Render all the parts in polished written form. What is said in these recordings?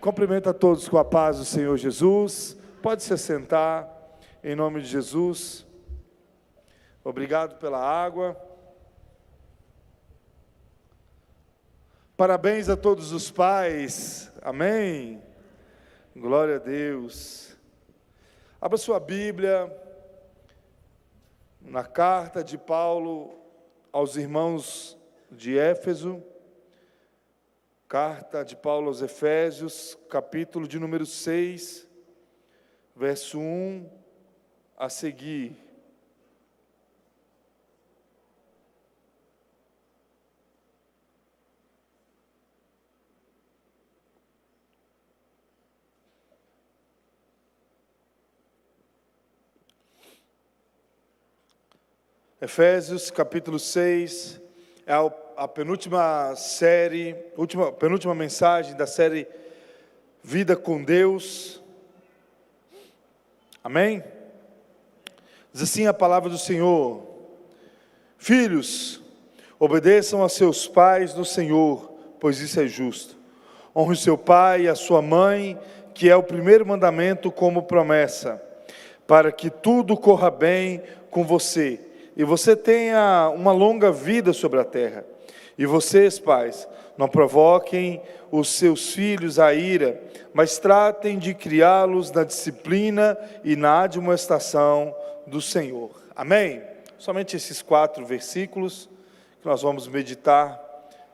Cumprimento a todos com a paz do Senhor Jesus. Pode se assentar, em nome de Jesus. Obrigado pela água. Parabéns a todos os pais. Amém. Glória a Deus. Abra sua Bíblia na carta de Paulo aos irmãos de Éfeso. Carta de Paulo aos Efésios, capítulo de número 6, verso 1 a seguir. Efésios, capítulo 6, é a penúltima mensagem da série Vida com Deus. Amém? Diz assim a palavra do Senhor: Filhos, obedeçam a seus pais no Senhor, pois isso é justo. Honre o seu pai e a sua mãe, que é o primeiro mandamento como promessa, para que tudo corra bem com você e você tenha uma longa vida sobre a terra. E vocês, pais, não provoquem os seus filhos à ira, mas tratem de criá-los na disciplina e na admoestação do Senhor. Amém? Somente esses 4 versículos que nós vamos meditar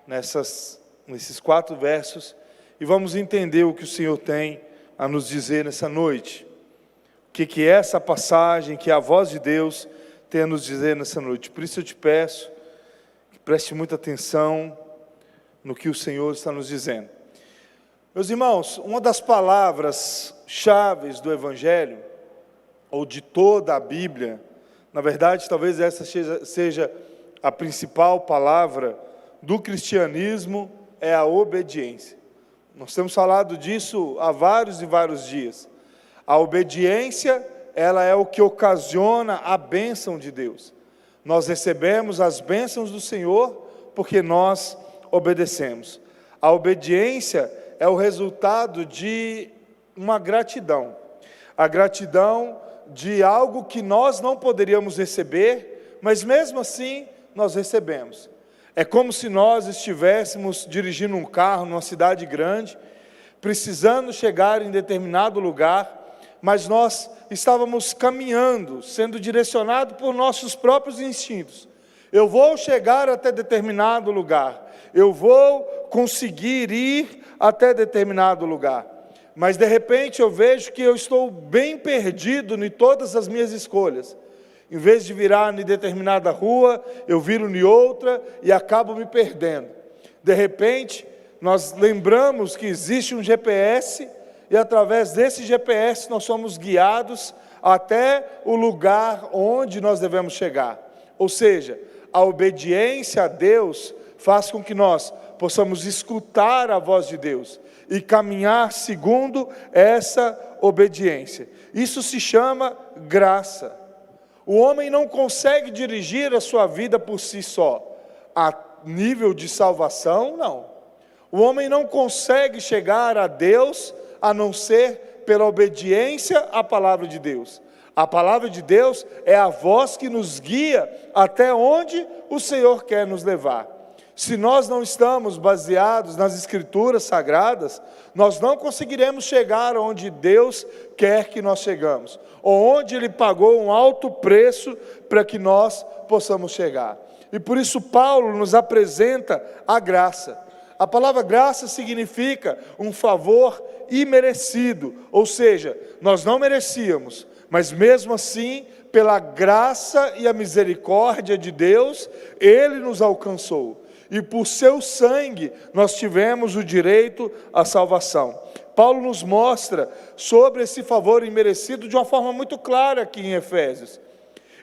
nesses 4 versos e vamos entender o que o Senhor tem a nos dizer nessa noite. O que é essa passagem, que a voz de Deus tem a nos dizer nessa noite. Por isso eu te peço que preste muita atenção no que o Senhor está nos dizendo. Meus irmãos, uma das palavras-chave do Evangelho, ou de toda a Bíblia, na verdade, talvez essa seja a principal palavra do cristianismo, é a obediência. Nós temos falado disso há vários e vários dias. A obediência, ela é o que ocasiona a bênção de Deus. Nós recebemos as bênçãos do Senhor porque nós obedecemos. A obediência é o resultado de uma gratidão. A gratidão de algo que nós não poderíamos receber, mas mesmo assim nós recebemos. É como se nós estivéssemos dirigindo um carro numa cidade grande, precisando chegar em determinado lugar, mas nós estávamos caminhando, sendo direcionados por nossos próprios instintos. Eu vou chegar até determinado lugar, eu vou conseguir ir até determinado lugar, mas de repente eu vejo que eu estou bem perdido em todas as minhas escolhas. Em vez de virar em determinada rua, eu viro em outra e acabo me perdendo. De repente, nós lembramos que existe um GPS, e através desse GPS nós somos guiados até o lugar onde nós devemos chegar. Ou seja, a obediência a Deus faz com que nós possamos escutar a voz de Deus e caminhar segundo essa obediência. Isso se chama graça. O homem não consegue dirigir a sua vida por si só. A nível de salvação, não. O homem não consegue chegar a Deus a não ser pela obediência à palavra de Deus. A palavra de Deus é a voz que nos guia até onde o Senhor quer nos levar. Se nós não estamos baseados nas Escrituras Sagradas, nós não conseguiremos chegar onde Deus quer que nós chegamos, ou onde Ele pagou um alto preço para que nós possamos chegar. E por isso Paulo nos apresenta a graça. A palavra graça significa um favor imerecido, ou seja, nós não merecíamos, mas mesmo assim, pela graça e a misericórdia de Deus, Ele nos alcançou, e por seu sangue nós tivemos o direito à salvação. Paulo nos mostra sobre esse favor imerecido de uma forma muito clara aqui em Efésios.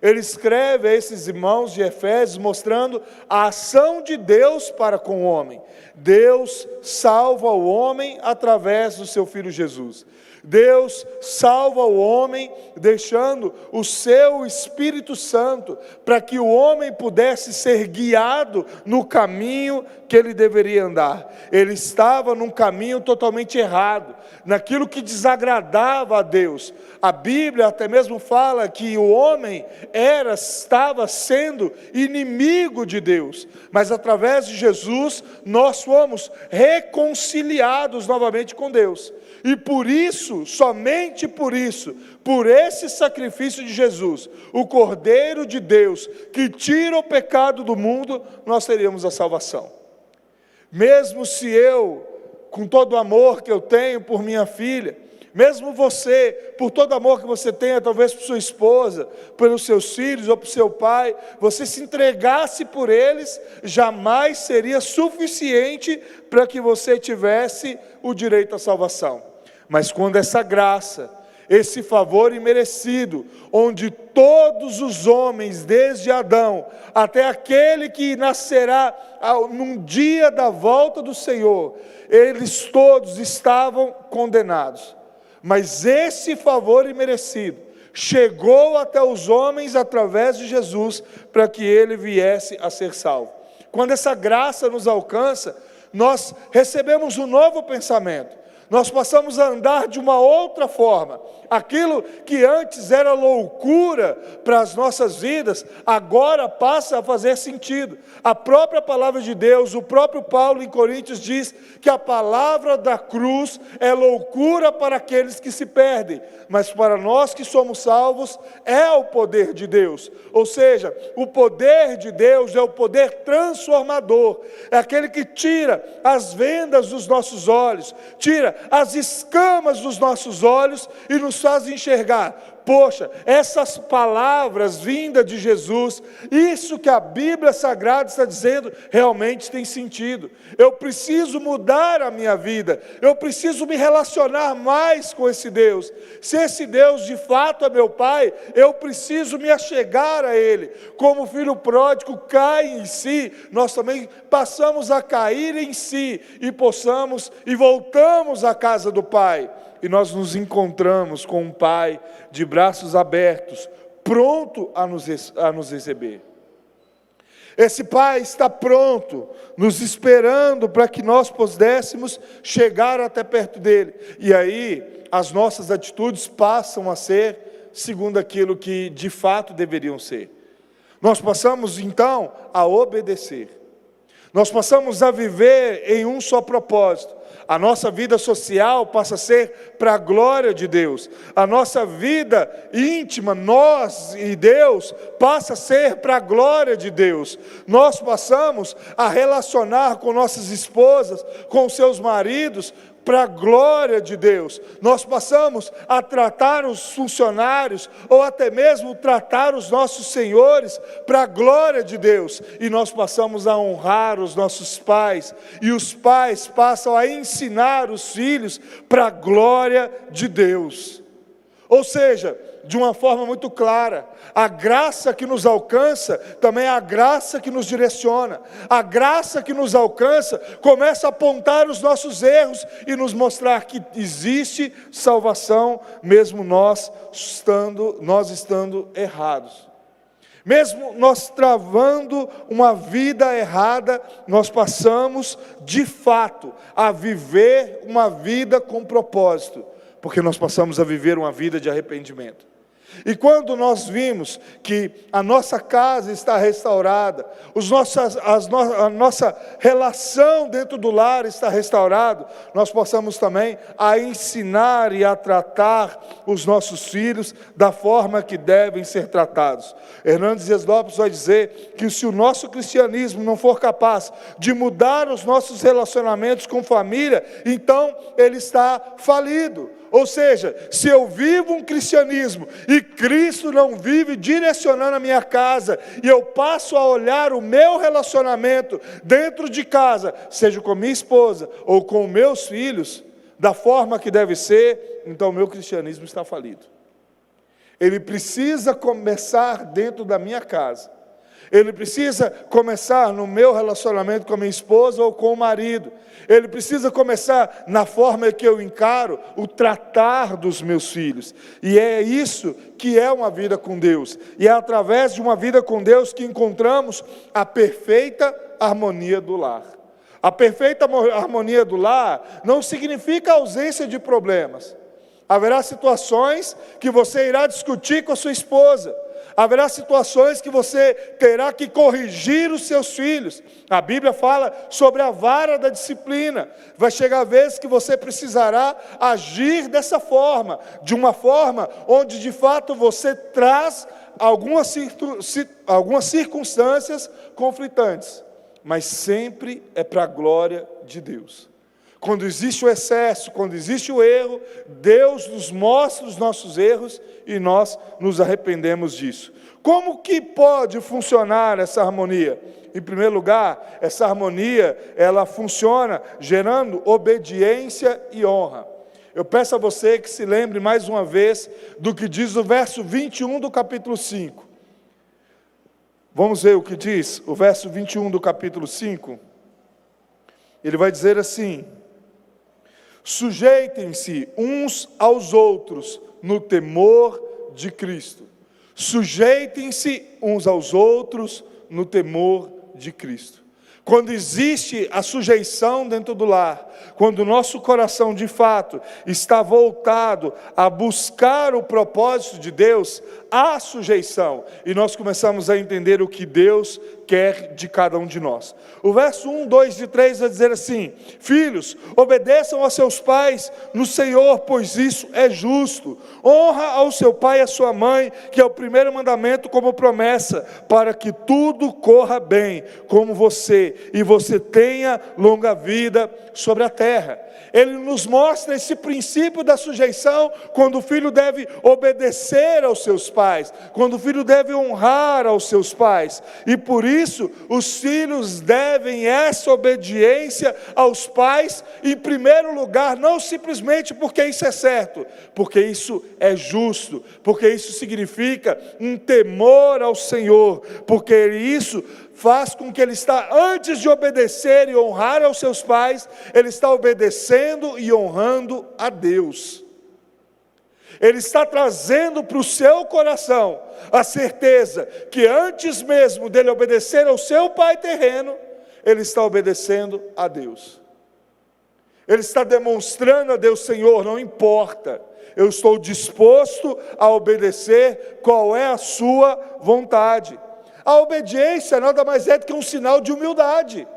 Ele escreve a esses irmãos de Efésios mostrando a ação de Deus para com o homem. Deus salva o homem através do seu Filho Jesus. Deus salva o homem deixando o seu Espírito Santo para que o homem pudesse ser guiado no caminho que ele deveria andar. Ele estava num caminho totalmente errado, naquilo que desagradava a Deus. A Bíblia até mesmo fala que o homem estava sendo inimigo de Deus, mas através de Jesus nós fomos reconciliados novamente com Deus. E por isso, somente por isso, por esse sacrifício de Jesus, o Cordeiro de Deus, que tira o pecado do mundo, nós teríamos a salvação. Mesmo se eu, com todo o amor que eu tenho por minha filha, mesmo você, por todo amor que você tenha, talvez por sua esposa, pelos seus filhos ou por seu pai, você se entregasse por eles, jamais seria suficiente para que você tivesse o direito à salvação. Mas quando essa graça, esse favor imerecido, onde todos os homens, desde Adão até aquele que nascerá num dia da volta do Senhor, eles todos estavam condenados. Mas esse favor imerecido chegou até os homens através de Jesus, para que ele viesse a ser salvo. Quando essa graça nos alcança, nós recebemos um novo pensamento. Nós passamos a andar de uma outra forma. Aquilo que antes era loucura para as nossas vidas, agora passa a fazer sentido. A própria palavra de Deus, o próprio Paulo em Coríntios diz que a palavra da cruz é loucura para aqueles que se perdem, mas para nós que somos salvos é o poder de Deus. Ou seja, o poder de Deus é o poder transformador, é aquele que tira as vendas dos nossos olhos, tira as escamas dos nossos olhos e nos faz enxergar. Poxa, essas palavras vindas de Jesus, isso que a Bíblia Sagrada está dizendo, realmente tem sentido. Eu preciso mudar a minha vida, eu preciso me relacionar mais com esse Deus. Se esse Deus de fato é meu Pai, eu preciso me achegar a Ele. Como o filho pródigo cai em si, nós também passamos a cair em si e voltamos à casa do Pai. E nós nos encontramos com um Pai de braços abertos, pronto a nos receber. Esse Pai está pronto, nos esperando para que nós pudéssemos chegar até perto dEle. E aí, as nossas atitudes passam a ser segundo aquilo que de fato deveriam ser. Nós passamos então a obedecer. Nós passamos a viver em um só propósito. A nossa vida social passa a ser para a glória de Deus. A nossa vida íntima, nós e Deus, passa a ser para a glória de Deus. Nós passamos a relacionar com nossas esposas, com seus maridos, para a glória de Deus. Nós passamos a tratar os funcionários, ou até mesmo tratar os nossos senhores, para a glória de Deus. E nós passamos a honrar os nossos pais, e os pais passam a ensinar os filhos para a glória de Deus. Ou seja, de uma forma muito clara, a graça que nos alcança também é a graça que nos direciona. A graça que nos alcança começa a apontar os nossos erros e nos mostrar que existe salvação, mesmo nós estando errados. Mesmo nós travando uma vida errada, nós passamos de fato a viver uma vida com propósito, porque nós passamos a viver uma vida de arrependimento. E quando nós vimos que a nossa casa está restaurada, a nossa relação dentro do lar está restaurada, nós possamos também a ensinar e a tratar os nossos filhos da forma que devem ser tratados. Hernandes Dias Lopes vai dizer que se o nosso cristianismo não for capaz de mudar os nossos relacionamentos com família, então ele está falido. Ou seja, se eu vivo um cristianismo e Cristo não vive direcionando a minha casa, e eu passo a olhar o meu relacionamento dentro de casa, seja com minha esposa ou com meus filhos, da forma que deve ser, então o meu cristianismo está falido. Ele precisa começar dentro da minha casa. Ele precisa começar no meu relacionamento com a minha esposa ou com o marido. Ele precisa começar na forma que eu encaro o tratar dos meus filhos. E é isso que é uma vida com Deus. E é através de uma vida com Deus que encontramos a perfeita harmonia do lar. A perfeita harmonia do lar não significa ausência de problemas. Haverá situações que você irá discutir com a sua esposa. Haverá situações que você terá que corrigir os seus filhos. A Bíblia fala sobre a vara da disciplina. Vai chegar a vez que você precisará agir dessa forma, de uma forma onde de fato você traz algumas circunstâncias conflitantes, mas sempre é para a glória de Deus. Quando existe o excesso, quando existe o erro, Deus nos mostra os nossos erros e nós nos arrependemos disso. Como que pode funcionar essa harmonia? Em primeiro lugar, essa harmonia, ela funciona gerando obediência e honra. Eu peço a você que se lembre mais uma vez do que diz o verso 21 do capítulo 5. Vamos ver o que diz o verso 21 do capítulo 5. Ele vai dizer assim: sujeitem-se uns aos outros no temor de Cristo. Sujeitem-se uns aos outros no temor de Cristo. Quando existe a sujeição dentro do lar, quando o nosso coração de fato está voltado a buscar o propósito de Deus, há sujeição, e nós começamos a entender o que Deus quer de cada um de nós. O verso 1, 2 e 3 vai dizer assim: filhos, obedeçam a seus pais no Senhor, pois isso é justo. Honra ao seu pai e à sua mãe, que é o primeiro mandamento como promessa, para que tudo corra bem como você, e você tenha longa vida sobre a terra. Ele nos mostra esse princípio da sujeição, quando o filho deve obedecer aos seus pais, quando o filho deve honrar aos seus pais, e por isso os filhos devem essa obediência aos pais, em primeiro lugar, não simplesmente porque isso é certo, porque isso é justo, porque isso significa um temor ao Senhor, porque isso faz com que ele está, antes de obedecer e honrar aos seus pais, ele está obedecendo e honrando a Deus. Ele está trazendo para o seu coração a certeza que antes mesmo dele obedecer ao seu pai terreno, ele está obedecendo a Deus. Ele está demonstrando a Deus: Senhor, não importa, eu estou disposto a obedecer qual é a sua vontade. A obediência nada mais é do que um sinal de humildade,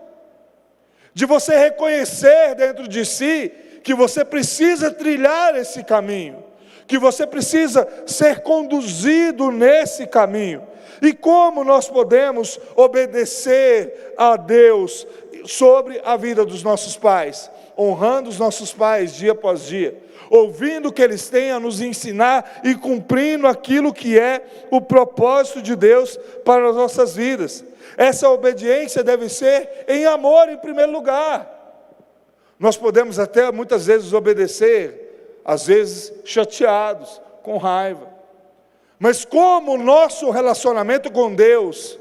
de você reconhecer dentro de si que você precisa trilhar esse caminho, que você precisa ser conduzido nesse caminho. E como nós podemos obedecer a Deus sobre a vida dos nossos pais? Honrando os nossos pais dia após dia, ouvindo o que eles têm a nos ensinar e cumprindo aquilo que é o propósito de Deus para as nossas vidas. Essa obediência deve ser em amor em primeiro lugar. Nós podemos até muitas vezes obedecer, às vezes chateados, com raiva, mas como o nosso relacionamento com Deus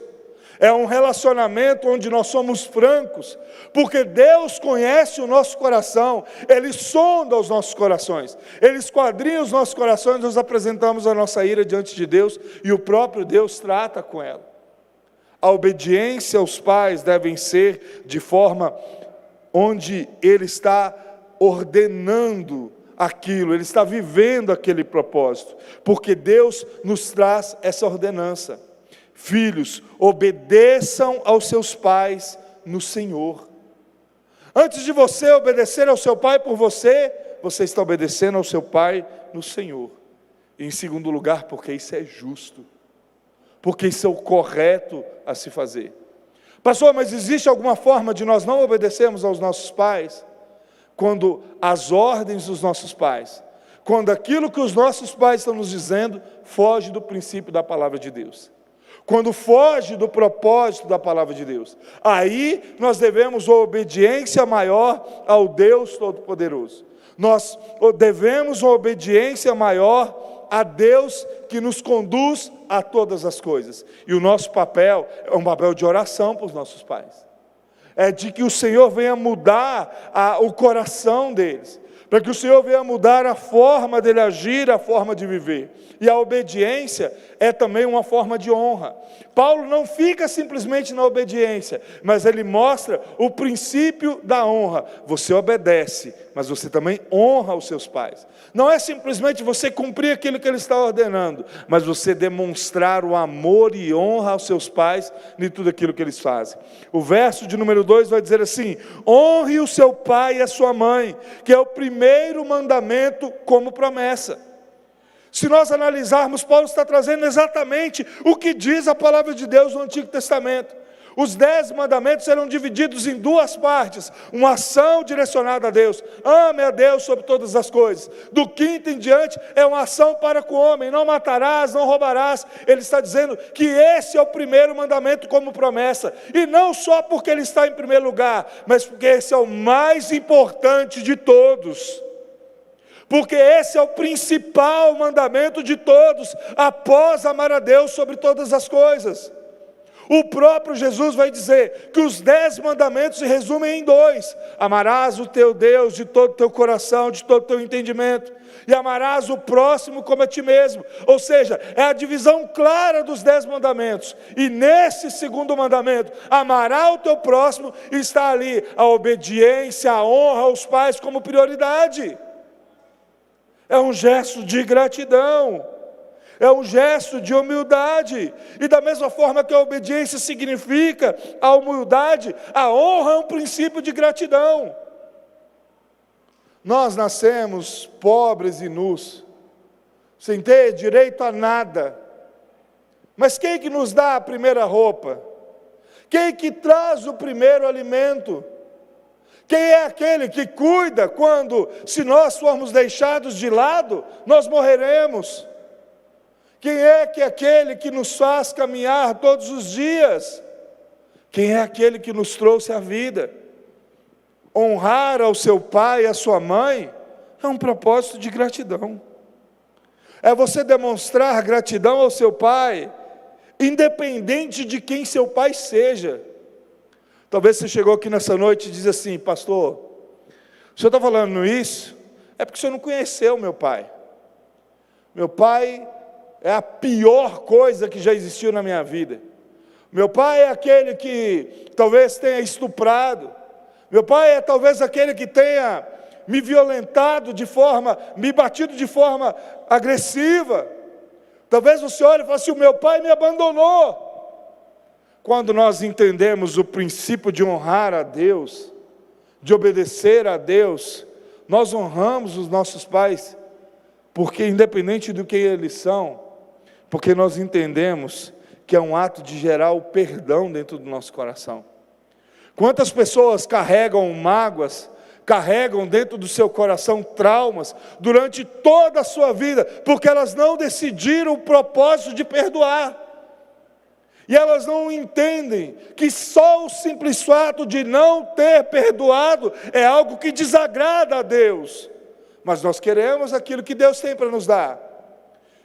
é um relacionamento onde nós somos francos, porque Deus conhece o nosso coração, Ele sonda os nossos corações, Ele esquadrinha os nossos corações, nós apresentamos a nossa ira diante de Deus, e o próprio Deus trata com ela. A obediência aos pais deve ser de forma onde Ele está ordenando aquilo, Ele está vivendo aquele propósito, porque Deus nos traz essa ordenança. Filhos, obedeçam aos seus pais no Senhor. Antes de você obedecer ao seu pai por você, você está obedecendo ao seu pai no Senhor. E em segundo lugar, porque isso é justo, porque isso é o correto a se fazer. Pastor, mas existe alguma forma de nós não obedecermos aos nossos pais? Quando as ordens dos nossos pais, quando aquilo que os nossos pais estão nos dizendo, foge do princípio da palavra de Deus, quando foge do propósito da palavra de Deus, aí nós devemos uma obediência maior ao Deus Todo-Poderoso. Nós devemos uma obediência maior a Deus que nos conduz a todas as coisas. E o nosso papel é um papel de oração para os nossos pais. É de que o Senhor venha mudar o coração deles, para que o Senhor venha mudar a forma dele agir, a forma de viver. E a obediência é também uma forma de honra. Paulo não fica simplesmente na obediência, mas ele mostra o princípio da honra. Você obedece, mas você também honra os seus pais. Não é simplesmente você cumprir aquilo que ele está ordenando, mas você demonstrar o amor e honra aos seus pais em tudo aquilo que eles fazem. O verso de número 2 vai dizer assim: honre o seu pai e a sua mãe, que é o primeiro mandamento como promessa. Se nós analisarmos, Paulo está trazendo exatamente o que diz a palavra de Deus no Antigo Testamento. Os 10 mandamentos eram divididos em 2 partes, uma ação direcionada a Deus, ame a Deus sobre todas as coisas. Do 5º em diante é uma ação para com o homem, não matarás, não roubarás. Ele está dizendo que esse é o primeiro mandamento como promessa, e não só porque ele está em primeiro lugar, mas porque esse é o mais importante de todos. Porque esse é o principal mandamento de todos, após amar a Deus sobre todas as coisas. O próprio Jesus vai dizer que os 10 mandamentos se resumem em 2: amarás o teu Deus de todo o teu coração, de todo o teu entendimento, e amarás o próximo como a ti mesmo. Ou seja, é a divisão clara dos 10 mandamentos. E nesse 2º mandamento, amará o teu próximo, está ali a obediência, a honra aos pais como prioridade. É um gesto de gratidão, é um gesto de humildade. E da mesma forma que a obediência significa a humildade, a honra é um princípio de gratidão. Nós nascemos pobres e nus, sem ter direito a nada. Mas quem que nos dá a primeira roupa? Quem que traz o primeiro alimento? Quem é aquele que cuida quando, se nós formos deixados de lado, nós morreremos? Quem é aquele que nos faz caminhar todos os dias? Quem é aquele que nos trouxe a vida? Honrar ao seu pai e à sua mãe é um propósito de gratidão. É você demonstrar gratidão ao seu pai, independente de quem seu pai seja. Talvez você chegou aqui nessa noite e diz assim: pastor, o senhor está falando isso? É porque o senhor não conheceu meu pai. Meu pai é a pior coisa que já existiu na minha vida. Meu pai é aquele que talvez tenha estuprado. Meu pai é talvez aquele que tenha me violentado me batido de forma agressiva. Talvez o senhor fale assim: o meu pai me abandonou. Quando nós entendemos o princípio de honrar a Deus, de obedecer a Deus, nós honramos os nossos pais, porque independente do que eles são, porque nós entendemos que é um ato de gerar o perdão dentro do nosso coração. Quantas pessoas carregam mágoas, carregam dentro do seu coração traumas, durante toda a sua vida, porque elas não decidiram o propósito de perdoar. E elas não entendem que só o simples fato de não ter perdoado é algo que desagrada a Deus. Mas nós queremos aquilo que Deus tem para nos dar.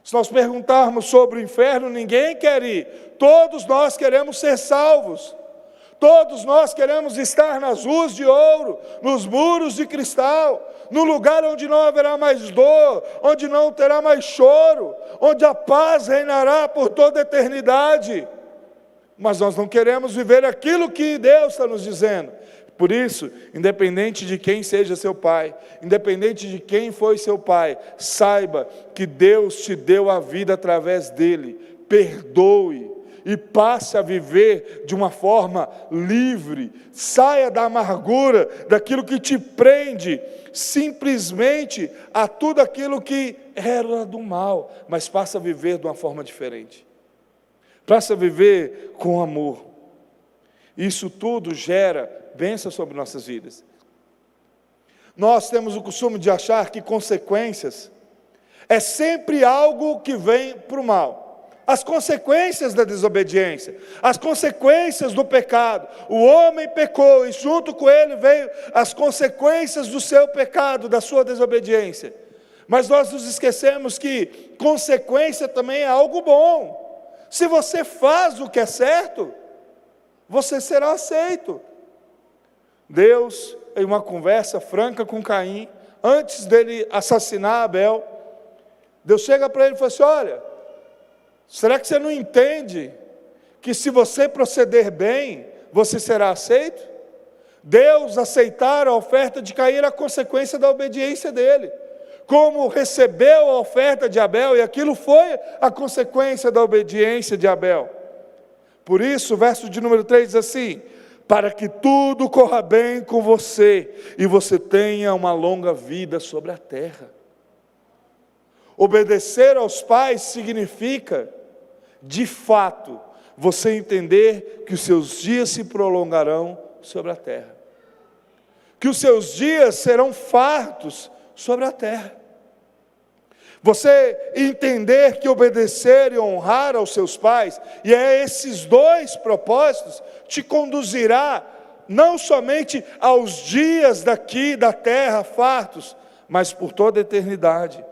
Se nós perguntarmos sobre o inferno, ninguém quer ir. Todos nós queremos ser salvos. Todos nós queremos estar nas ruas de ouro, nos muros de cristal, no lugar onde não haverá mais dor, onde não terá mais choro, onde a paz reinará por toda a eternidade. Mas nós não queremos viver aquilo que Deus está nos dizendo. Por isso, independente de quem seja seu pai, independente de quem foi seu pai, saiba que Deus te deu a vida através dele. Perdoe e passe a viver de uma forma livre. Saia da amargura, daquilo que te prende simplesmente a tudo aquilo que era do mal, mas passe a viver de uma forma diferente. Passe a viver com amor. Isso tudo gera bênção sobre nossas vidas. Nós temos o costume de achar que consequências é sempre algo que vem para o mal. As consequências da desobediência, as consequências do pecado. O homem pecou e junto com ele veio as consequências do seu pecado, da sua desobediência. Mas nós nos esquecemos que consequência também é algo bom. Se você faz o que é certo, você será aceito. Deus, em uma conversa franca com Caim, antes dele assassinar Abel, Deus chega para ele e fala assim: olha, será que você não entende que se você proceder bem, você será aceito? Deus aceitar a oferta de Caim era a consequência da obediência dele. Como recebeu a oferta de Abel, e aquilo foi a consequência da obediência de Abel. Por isso, o verso de número 3 diz assim: para que tudo corra bem com você, e você tenha uma longa vida sobre a terra. Obedecer aos pais significa, de fato, você entender que os seus dias se prolongarão sobre a terra, que os seus dias serão fartos sobre a terra. Você entender que obedecer e honrar aos seus pais, e esses dois propósitos, te conduzirá não somente aos dias daqui da terra fartos, mas por toda a eternidade,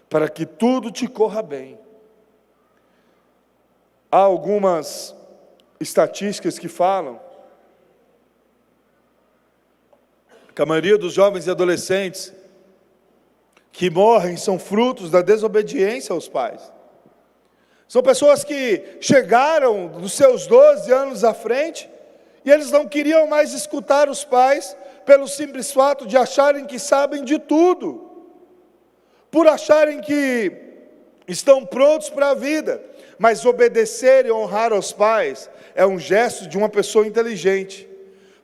para que tudo te corra bem. Há algumas estatísticas que falam que a maioria dos jovens e adolescentes que morrem são frutos da desobediência aos pais. São pessoas que chegaram dos seus 12 anos à frente e eles não queriam mais escutar os pais pelo simples fato de acharem que sabem de tudo, por acharem que estão prontos para a vida. Mas obedecer e honrar aos pais é um gesto de uma pessoa inteligente,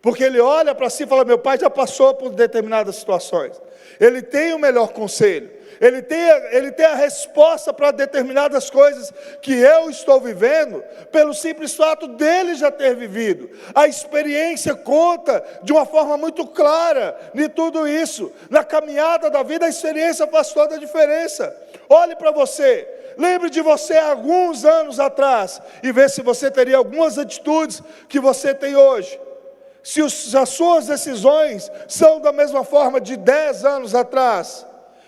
porque ele olha para si e fala: meu pai já passou por determinadas situações, ele tem o melhor conselho, ele tem a resposta para determinadas coisas que eu estou vivendo, pelo simples fato dele já ter vivido. A experiência conta de uma forma muito clara de tudo isso. Na caminhada da vida, a experiência faz toda a diferença. Olhe para você, lembre de você há alguns anos atrás, e veja se você teria algumas atitudes que você tem hoje. Se as suas decisões são da mesma forma de 10 anos atrás,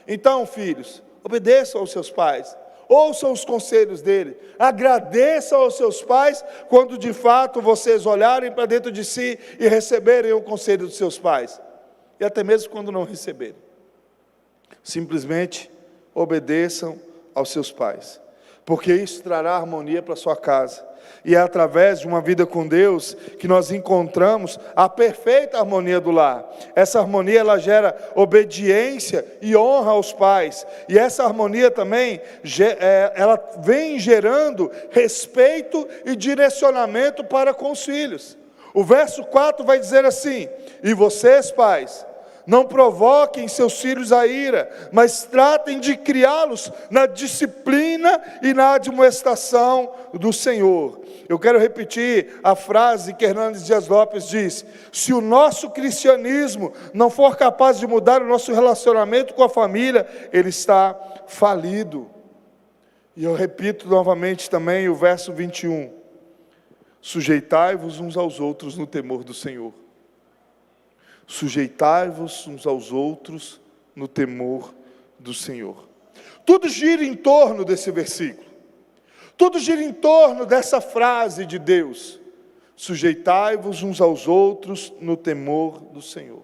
então, filhos, obedeçam aos seus pais, ouçam os conselhos dele, agradeçam aos seus pais quando de fato vocês olharem para dentro de si e receberem o conselho dos seus pais, e até mesmo quando não receberem. Simplesmente obedeçam aos seus pais, porque isso trará harmonia para a sua casa. E é através de uma vida com Deus que nós encontramos a perfeita harmonia do lar. Essa harmonia, ela gera obediência e honra aos pais. E essa harmonia também, ela vem gerando respeito e direcionamento para com os filhos. O verso 4 vai dizer assim: e vocês, pais, não provoquem seus filhos a ira, mas tratem de criá-los na disciplina e na admoestação do Senhor. Eu quero repetir a frase que Hernandes Dias Lopes diz: se o nosso cristianismo não for capaz de mudar o nosso relacionamento com a família, ele está falido. E eu repito novamente também o verso 21. Sujeitai-vos uns aos outros no temor do Senhor. Sujeitai-vos uns aos outros no temor do Senhor. Tudo gira em torno desse versículo. Tudo gira em torno dessa frase de Deus: sujeitai-vos uns aos outros no temor do Senhor.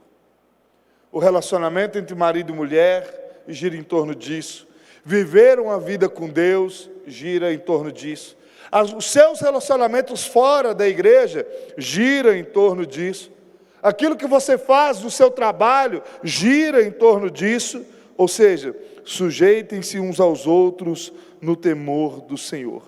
O relacionamento entre marido e mulher gira em torno disso. Viver uma vida com Deus gira em torno disso. Os seus relacionamentos fora da igreja giram em torno disso. Aquilo que você faz no seu trabalho gira em torno disso. Ou seja, sujeitem-se uns aos outros no temor do Senhor.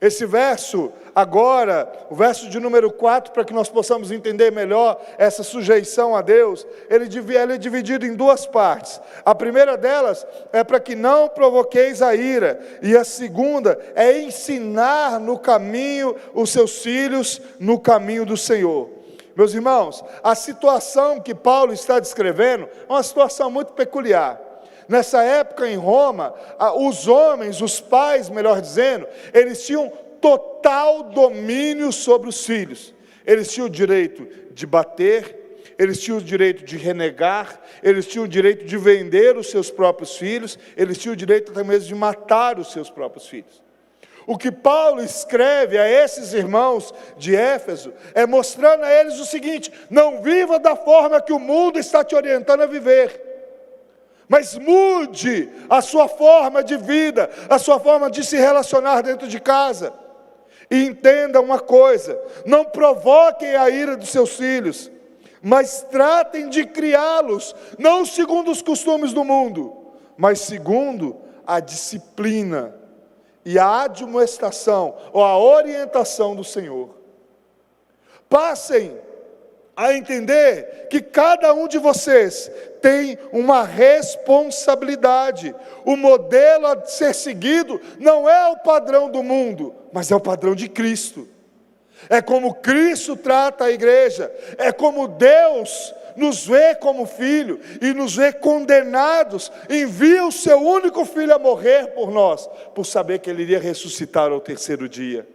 Esse verso agora, o verso de número 4, para que nós possamos entender melhor essa sujeição a Deus, ele é dividido em duas partes. A primeira delas é para que não provoqueis a ira, e a segunda é ensinar no caminho os seus filhos no caminho do Senhor. Meus irmãos, a situação que Paulo está descrevendo é uma situação muito peculiar. Nessa época em Roma, os homens, os pais, melhor dizendo, eles tinham total domínio sobre os filhos. Eles tinham o direito de bater, eles tinham o direito de renegar, eles tinham o direito de vender os seus próprios filhos, eles tinham o direito até mesmo de matar os seus próprios filhos. O que Paulo escreve a esses irmãos de Éfeso é mostrando a eles o seguinte: não viva da forma que o mundo está te orientando a viver, mas mude a sua forma de vida, a sua forma de se relacionar dentro de casa. E entenda uma coisa: não provoquem a ira dos seus filhos, mas tratem de criá-los, não segundo os costumes do mundo, mas segundo a disciplina e a admoestação, ou a orientação do Senhor. Passem a entender que cada um de vocês tem uma responsabilidade. O modelo a ser seguido não é o padrão do mundo, mas é o padrão de Cristo. É como Cristo trata a igreja, é como Deus nos vê como filho e nos vê condenados, envia o seu único filho a morrer por nós, por saber que ele iria ressuscitar ao terceiro dia.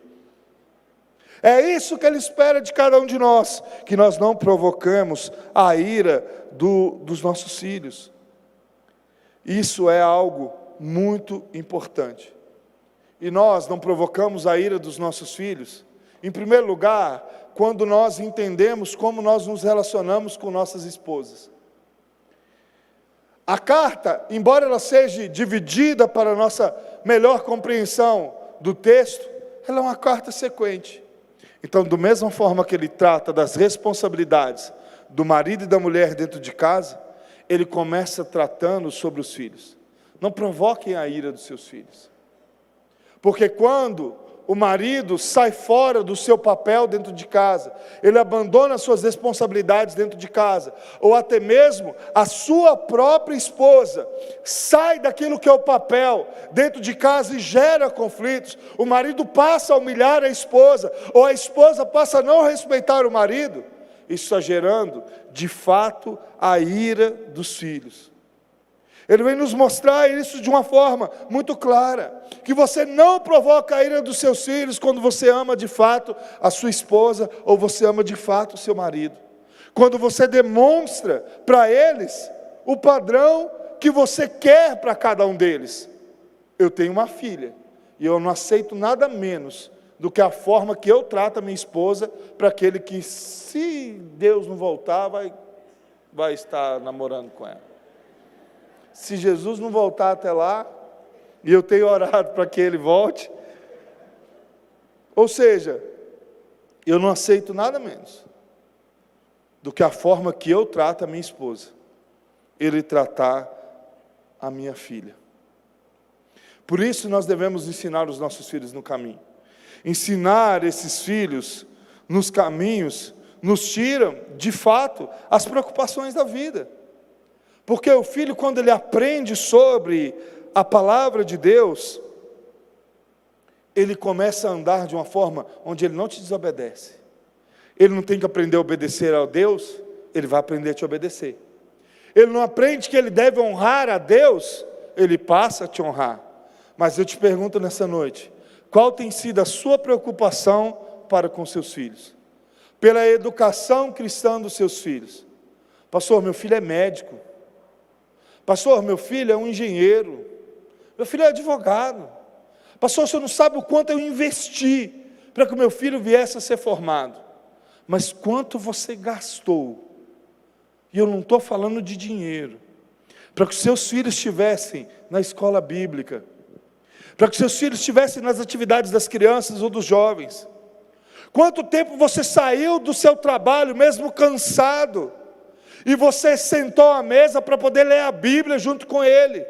É isso que ele espera de cada um de nós, que nós não provocamos a ira dos nossos filhos. Isso é algo muito importante. E nós não provocamos a ira dos nossos filhos, em primeiro lugar, quando nós entendemos como nós nos relacionamos com nossas esposas. A carta, embora ela seja dividida para a nossa melhor compreensão do texto, ela é uma carta sequente. Então, da mesma forma que ele trata das responsabilidades do marido e da mulher dentro de casa, ele começa tratando sobre os filhos. Não provoquem a ira dos seus filhos. Porque quando o marido sai fora do seu papel dentro de casa, ele abandona as suas responsabilidades dentro de casa, ou até mesmo a sua própria esposa sai daquilo que é o papel dentro de casa e gera conflitos, o marido passa a humilhar a esposa, ou a esposa passa a não respeitar o marido, isso está gerando, de fato, a ira dos filhos. Ele vem nos mostrar isso de uma forma muito clara, que você não provoca a ira dos seus filhos quando você ama de fato a sua esposa, ou você ama de fato o seu marido. Quando você demonstra para eles o padrão que você quer para cada um deles. Eu tenho uma filha, e eu não aceito nada menos do que a forma que eu trato a minha esposa, para aquele que, se Deus não voltar, vai estar namorando com ela. Se Jesus não voltar até lá, e eu tenho orado para que ele volte, ou seja, eu não aceito nada menos do que a forma que eu trato a minha esposa, ele tratar a minha filha. Por isso nós devemos ensinar os nossos filhos no caminho. Ensinar esses filhos nos caminhos nos tiram, de fato, as preocupações da vida. Porque o filho, quando ele aprende sobre a palavra de Deus, ele começa a andar de uma forma onde ele não te desobedece. Ele não tem que aprender a obedecer a Deus, ele vai aprender a te obedecer. Ele não aprende que ele deve honrar a Deus, ele passa a te honrar. Mas eu te pergunto nessa noite, qual tem sido a sua preocupação para com seus filhos? Pela educação cristã dos seus filhos. Pastor, meu filho é médico. Pastor, meu filho é um engenheiro. Meu filho é advogado. Pastor, o senhor não sabe o quanto eu investi para que o meu filho viesse a ser formado. Mas quanto você gastou? E eu não estou falando de dinheiro. Para que os seus filhos estivessem na escola bíblica. Para que os seus filhos estivessem nas atividades das crianças ou dos jovens. Quanto tempo você saiu do seu trabalho, mesmo cansado, e você sentou à mesa para poder ler a Bíblia junto com ele,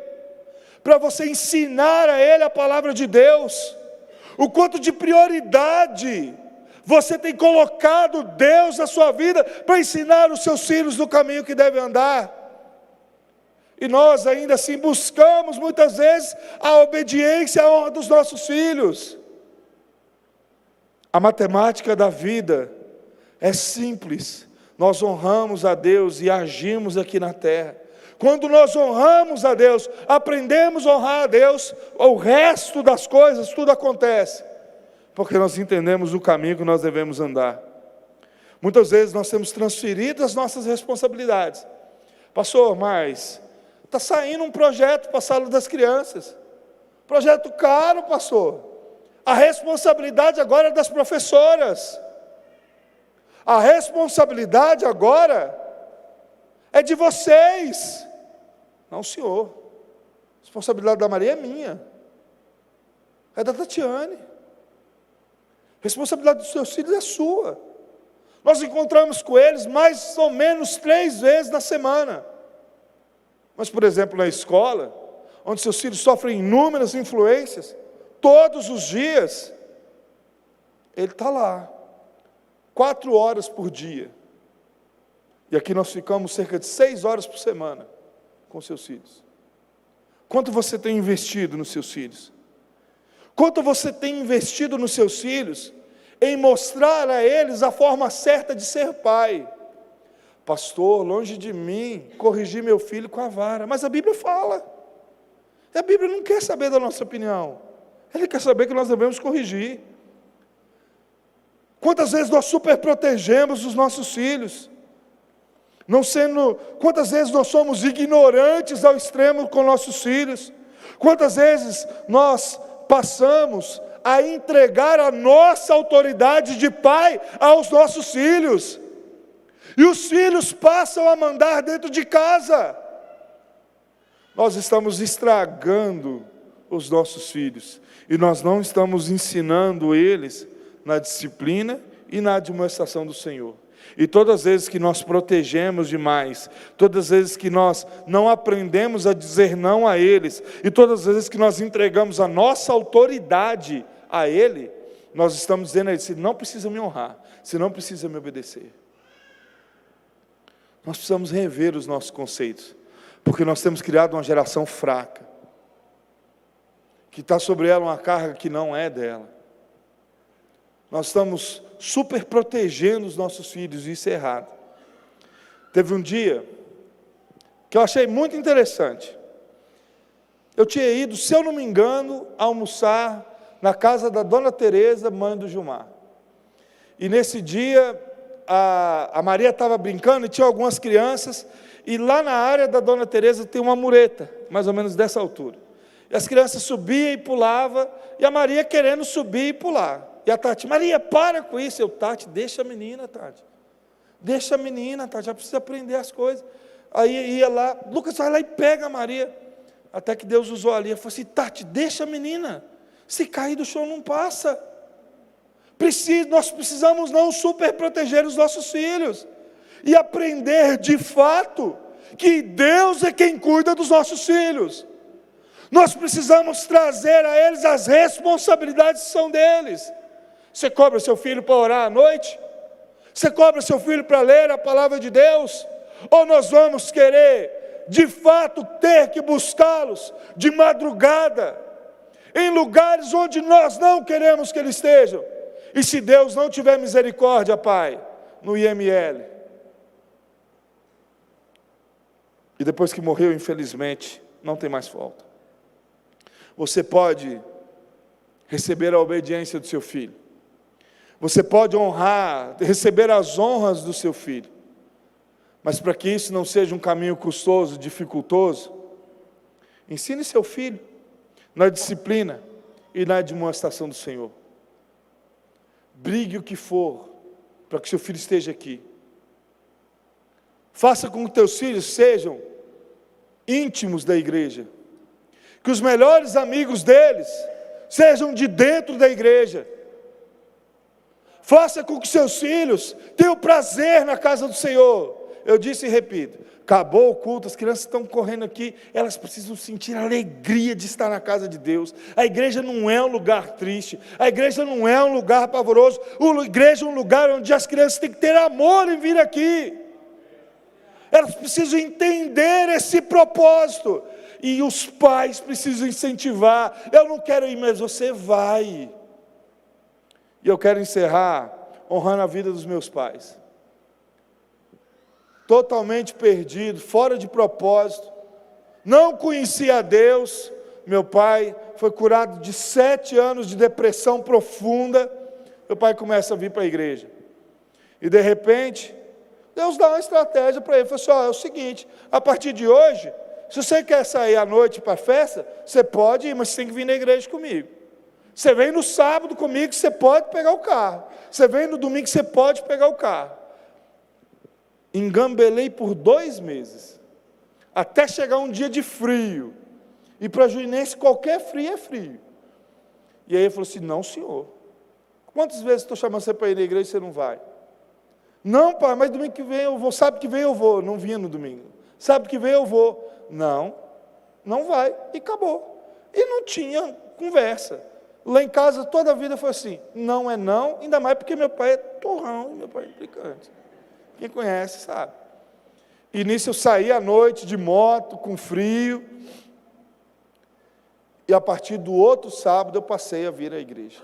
para você ensinar a ele a palavra de Deus, o quanto de prioridade você tem colocado Deus na sua vida, para ensinar os seus filhos no caminho que devem andar. E nós ainda assim buscamos muitas vezes a obediência, a honra dos nossos filhos. A matemática da vida é simples. Nós honramos a Deus e agimos aqui na terra. Quando nós honramos a Deus, aprendemos a honrar a Deus, o resto das coisas, tudo acontece. Porque nós entendemos o caminho que nós devemos andar. Muitas vezes nós temos transferido as nossas responsabilidades. Pastor, mas está saindo um projeto para a sala das crianças. Projeto caro, pastor. A responsabilidade agora é das professoras. A responsabilidade agora é de vocês. Não, senhor. A responsabilidade da Maria é minha. É da Tatiane. A responsabilidade dos seus filhos é sua. Nós encontramos com eles mais ou menos 3 vezes na semana. Mas, por exemplo, na escola, onde seus filhos sofrem inúmeras influências, todos os dias, ele está lá, 4 horas por dia. E aqui nós ficamos cerca de 6 horas por semana com seus filhos. Quanto você tem investido nos seus filhos? Quanto você tem investido nos seus filhos em mostrar a eles a forma certa de ser pai? Pastor, longe de mim corrigir meu filho com a vara. Mas a Bíblia fala. E a Bíblia não quer saber da nossa opinião. Ela quer saber que nós devemos corrigir. Quantas vezes nós superprotegemos os nossos filhos? Quantas vezes nós somos ignorantes ao extremo com nossos filhos? Quantas vezes nós passamos a entregar a nossa autoridade de pai aos nossos filhos? E os filhos passam a mandar dentro de casa. Nós estamos estragando os nossos filhos. E nós não estamos ensinando eles na disciplina e na admoestação do Senhor. E todas as vezes que nós protegemos demais, todas as vezes que nós não aprendemos a dizer não a eles, e todas as vezes que nós entregamos a nossa autoridade a ele, nós estamos dizendo a ele: você não precisa me honrar, você não precisa me obedecer. Nós precisamos rever os nossos conceitos, porque nós temos criado uma geração fraca, que está sobre ela uma carga que não é dela. Nós estamos super protegendo os nossos filhos, e isso é errado. Teve um dia que eu achei muito interessante. Eu tinha ido, se eu não me engano, almoçar na casa da Dona Tereza, mãe do Gilmar. E nesse dia, a Maria estava brincando e tinha algumas crianças, e lá na área da Dona Tereza tem uma mureta, mais ou menos dessa altura. E as crianças subiam e pulavam, e a Maria querendo subir e pular. E a Tati: Maria, para com isso. Eu: Tati, deixa a menina, Tati. Deixa a menina, Tati, já precisa aprender as coisas. Aí ia lá, Lucas vai lá e pega a Maria. Até que Deus usou ali, eu falei assim: Tati, deixa a menina. Se cair do chão não passa. Nós precisamos não super proteger os nossos filhos. E aprender de fato que Deus é quem cuida dos nossos filhos. Nós precisamos trazer a eles as responsabilidades que são deles. Você cobra seu filho para orar à noite? Você cobra seu filho para ler a palavra de Deus? Ou nós vamos querer, de fato, ter que buscá-los de madrugada, em lugares onde nós não queremos que eles estejam? E se Deus não tiver misericórdia, Pai, no IML, e depois que morreu, infelizmente, não tem mais volta. Você pode receber a obediência do seu filho. Você pode honrar, receber as honras do seu filho. Mas para que isso não seja um caminho custoso, dificultoso, ensine seu filho na disciplina e na admoestação do Senhor. Brigue o que for para que seu filho esteja aqui. Faça com que teus filhos sejam íntimos da igreja. Que os melhores amigos deles sejam de dentro da igreja. Faça com que seus filhos tenham prazer na casa do Senhor. Eu disse e repito: acabou o culto, as crianças estão correndo aqui, elas precisam sentir a alegria de estar na casa de Deus. A igreja não é um lugar triste, a igreja não é um lugar pavoroso, a igreja é um lugar onde as crianças têm que ter amor em vir aqui. Elas precisam entender esse propósito, e os pais precisam incentivar. Eu não quero ir, mas você vai. E eu quero encerrar honrando a vida dos meus pais. Totalmente perdido, fora de propósito, não conhecia a Deus. Meu pai foi curado de 7 anos de depressão profunda. Meu pai começa a vir para a igreja. E de repente, Deus dá uma estratégia para ele. Ele falou assim: ó, é o seguinte, a partir de hoje, se você quer sair à noite para a festa, você pode ir, mas você tem que vir na igreja comigo. Você vem no sábado comigo, você pode pegar o carro. Você vem no domingo, você pode pegar o carro. Engambelei por 2 meses, até chegar um dia de frio. E para juinense, qualquer frio é frio. E aí ele falou assim: não, senhor. Quantas vezes estou chamando você para ir na igreja e você não vai? Não, pai, mas domingo que vem eu vou. Sábado que vem eu vou. Não vinha no domingo. Sábado que vem eu vou. Não, não vai. E acabou. E não tinha conversa. Lá em casa toda a vida foi assim: não é não, ainda mais porque meu pai é torrão, meu pai é implicante. Quem conhece sabe. E nisso eu saí à noite de moto, com frio. E a partir do outro sábado eu passei a vir à igreja.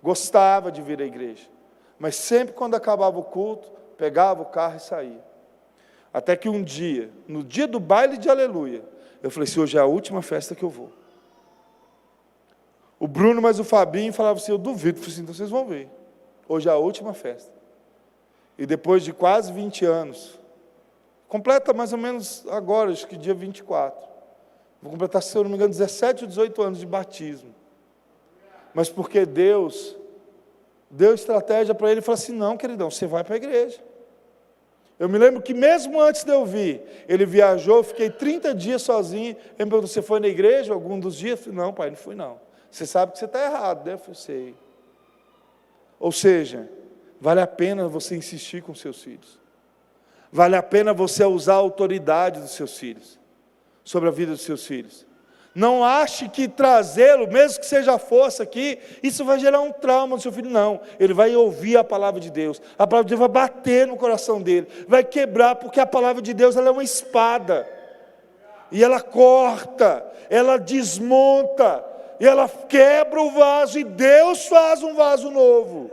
Gostava de vir à igreja. Mas sempre quando acabava o culto, pegava o carro e saía. Até que um dia, no dia do baile de aleluia, eu falei assim: hoje é a última festa que eu vou. O Bruno, mas o Fabinho falavam assim: eu duvido. Eu falei assim: então vocês vão ver. Hoje é a última festa. E depois de quase 20 anos, completa mais ou menos agora, acho que dia 24. Vou completar, se eu não me engano, 17 ou 18 anos de batismo. Mas porque Deus deu estratégia para ele e falou assim: não, queridão, você vai para a igreja. Eu me lembro que mesmo antes de eu vir, ele viajou, eu fiquei 30 dias sozinho. Ele me perguntou: você foi na igreja algum dos dias? Eu falei: não, pai, não fui não. Você sabe que você está errado, né? Eu falei: sei. Ou seja, vale a pena você insistir com seus filhos. Vale a pena você usar a autoridade dos seus filhos, sobre a vida dos seus filhos. Não ache que trazê-lo, mesmo que seja força aqui, isso vai gerar um trauma no seu filho. Não, ele vai ouvir a palavra de Deus. A palavra de Deus vai bater no coração dele, vai quebrar, porque a palavra de Deus ela é uma espada. E ela corta, ela desmonta, e ela quebra o vaso, e Deus faz um vaso novo.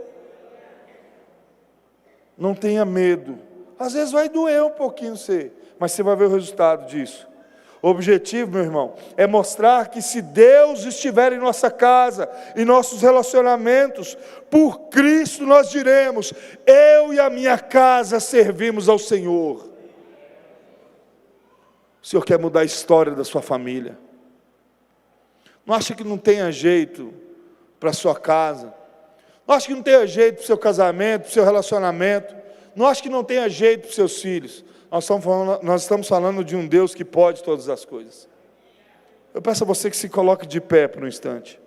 Não tenha medo. Às vezes vai doer um pouquinho você, mas você vai ver o resultado disso. O objetivo, meu irmão, é mostrar que se Deus estiver em nossa casa, em nossos relacionamentos, por Cristo nós diremos: eu e a minha casa servimos ao Senhor. O Senhor quer mudar a história da sua família. Não acha que não tenha jeito para a sua casa? Não acha que não tenha jeito para o seu casamento, para o seu relacionamento? Não acha que não tenha jeito para os seus filhos? Nós estamos falando de um Deus que pode todas as coisas. Eu peço a você que se coloque de pé por um instante.